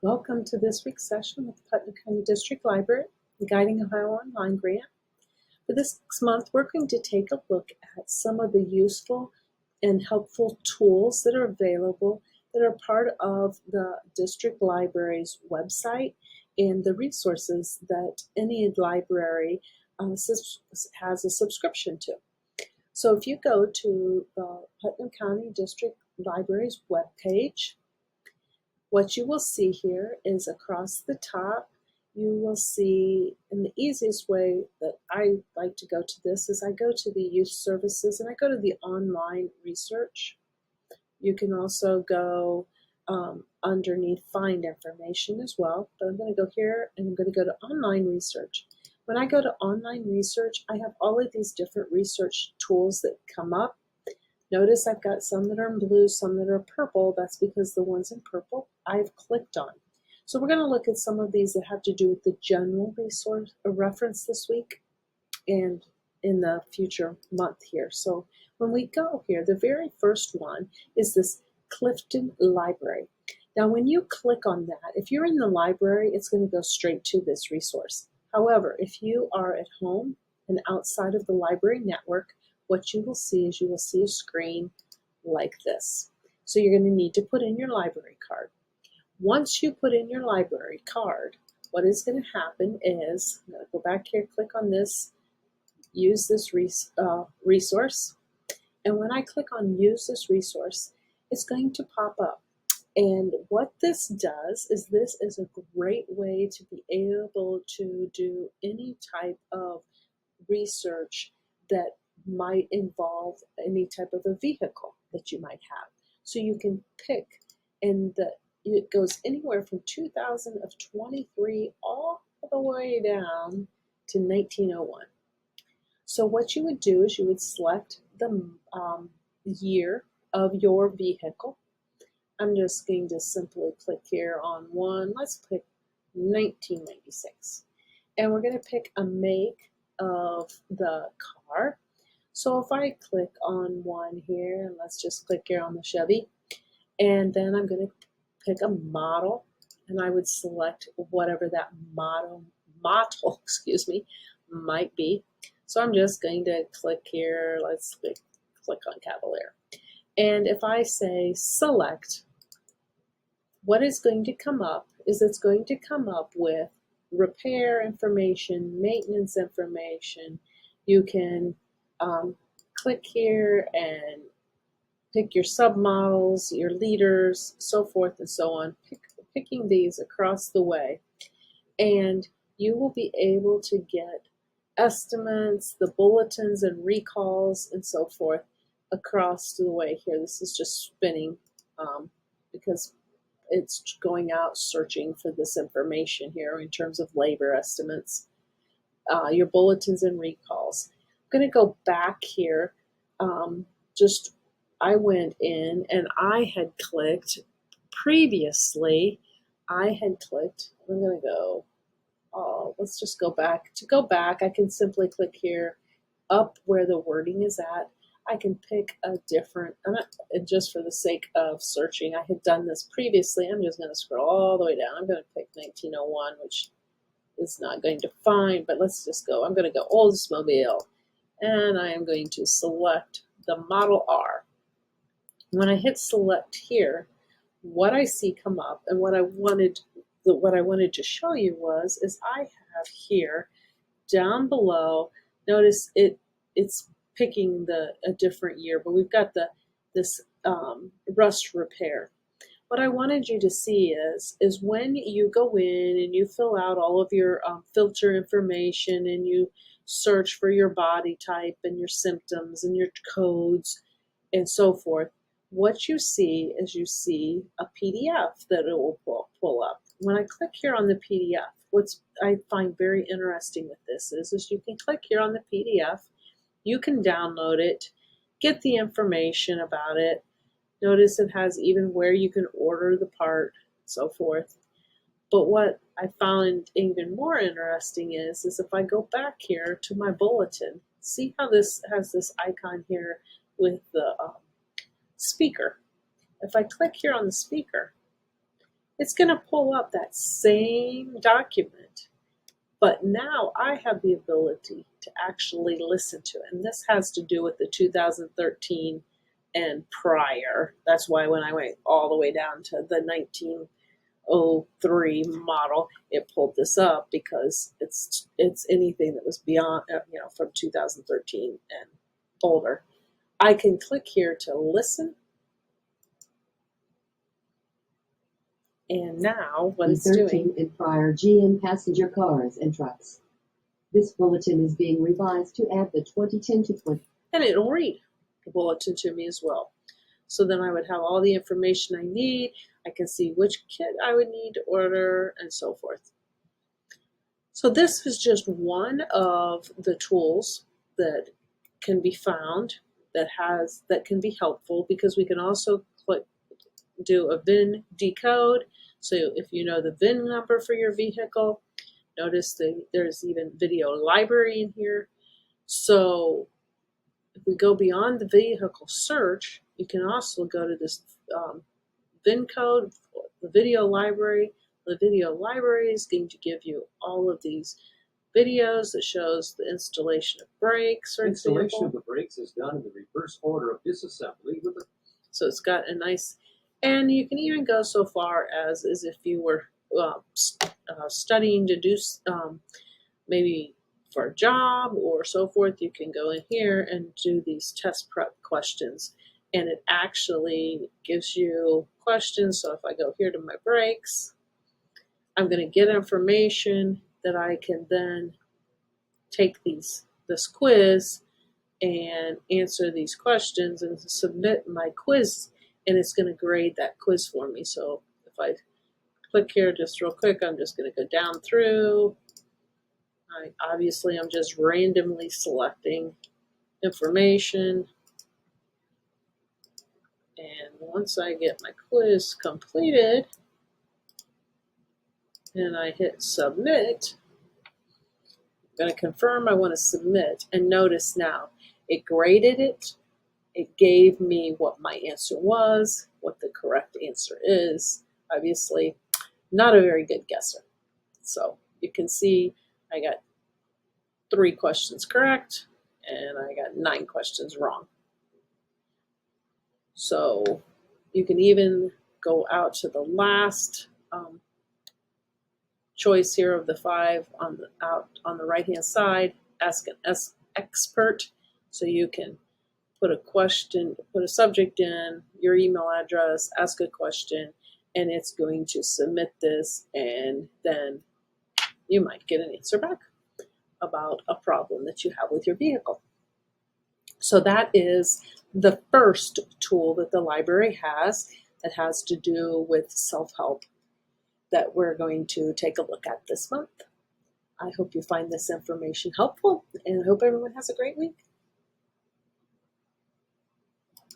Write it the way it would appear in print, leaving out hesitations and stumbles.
Welcome to this week's session with the Putnam County District Library, the Guiding Ohio Online Grant. For this next month, we're going to take a look at some of the useful and helpful tools that are available that are part of the district library's website and the resources that any library has a subscription to. So if you go to the Putnam County District Library's webpage, what you will see here is across the top, you will see, and the easiest way that I like to go to this is I go to the youth services and I go to the online research. You can also go underneath find information as well, but I'm going to go here and I'm going to go to online research. When I go to online research, I have all of these different research tools that come up. Notice I've got some that are in blue, some that are purple. That's because the ones in purple I've clicked on. So we're going to look at some of these that have to do with the general resource reference this week and in the future month here. So when we go here, the very first one is this ChiltonLibrary. Now when you click on that, if you're in the library, it's going to go straight to this resource. However, if you are at home and outside of the library network, what you will see is you will see a screen like this. So you're going to need to put in your library card. Once you put in your library card, what is going to happen is, I'm going to go back here, click on this, use this resource. And when I click on use this resource, it's going to pop up. And what this does is this is a great way to be able to do any type of research that might involve any type of a vehicle that you might have. So you can pick, and it goes anywhere from 2023 all the way down to 1901. So what you would do is you would select the year of your vehicle. I'm just going to simply click here on one. Let's pick 1996. And we're going to pick a make of the car. So if I click on one here, and let's just click here on the Chevy, and then I'm going to pick a model, and I would select whatever that model might be. So I'm just going to click here, let's click on Cavalier. And if I say select, what is going to come up is it's going to come up with repair information, maintenance information. You can click here and pick your submodels, your leaders, so forth and so on, picking these across the way. And you will be able to get estimates, the bulletins and recalls and so forth across the way here. This is just spinning because it's going out searching for this information here in terms of labor estimates, your bulletins and recalls. I'm going to go back here. I went in and I had clicked previously. I'm going to go, let's just go back. To go back, I can simply click here up where the wording is at. I can pick a different, and just for the sake of searching, I had done this previously. I'm just going to scroll all the way down. I'm going to pick 1901, which is not going to find, but let's just go. I'm going to go Oldsmobile, and I am going to select the Model R. When I hit select here, what I see come up, and what I wanted to show you is I have here down below. Notice it's picking a different year, but we've got this rust repair. What I wanted you to see is when you go in and you fill out all of your filter information and you search for your body type and your symptoms and your codes and so forth, what you see is you see a PDF that it will pull up. When I click here on the PDF, what I find very interesting with this is you can click here on the PDF, you can download it, get the information about it. Notice it has even where you can order the part, so forth. But what I found even more interesting is if I go back here to my bulletin, see how this has this icon here with the speaker. If I click here on the speaker, it's going to pull up that same document. But now I have the ability to actually listen to it. And this has to do with the 2013 and prior. That's why when I went all the way down to the 1903 model, it pulled this up because it's anything that was beyond, from 2013 and older. I can click here to listen. And now what it's doing. And prior GM passenger cars and trucks. This bulletin is being revised to add the 2010 to 20. And it'll read the bulletin to me as well. So then I would have all the information I need. I can see which kit I would need to order and so forth. So this is just one of the tools that can be found that can be helpful, because we can also do a VIN decode. So if you know the VIN number for your vehicle, notice there's even video library in here. So if we go beyond the vehicle search, you can also go to this VIN code, the video library. The video library is going to give you all of these videos that shows the installation of brakes, for example. Installation of the brakes is done in the reverse order of disassembly with a. So it's got a nice, and you can even go so far as if you were studying to do maybe for a job or so forth. You can go in here and do these test prep questions, and it actually gives you questions. So if I go here to my brakes, I'm going to get information that I can then take this quiz and answer these questions and submit my quiz, and it's going to grade that quiz for me. So if I click here just real quick, I'm just going to go down through. Obviously, I'm just randomly selecting information. And once I get my quiz completed and I hit submit, I'm going to confirm I want to submit. And notice now, it graded it. It gave me what my answer was, what the correct answer is. Obviously, not a very good guesser. So you can see I got 3 questions correct, and I got 9 questions wrong. So you can even go out to the last choice here of the 5 on the right hand side, ask an expert. So you can put a question, put a subject in, your email address, ask a question, and it's going to submit this, and then you might get an answer back about a problem that you have with your vehicle. So that is the first tool that the library has that has to do with self-help that we're going to take a look at this month. I hope you find this information helpful, and I hope everyone has a great week.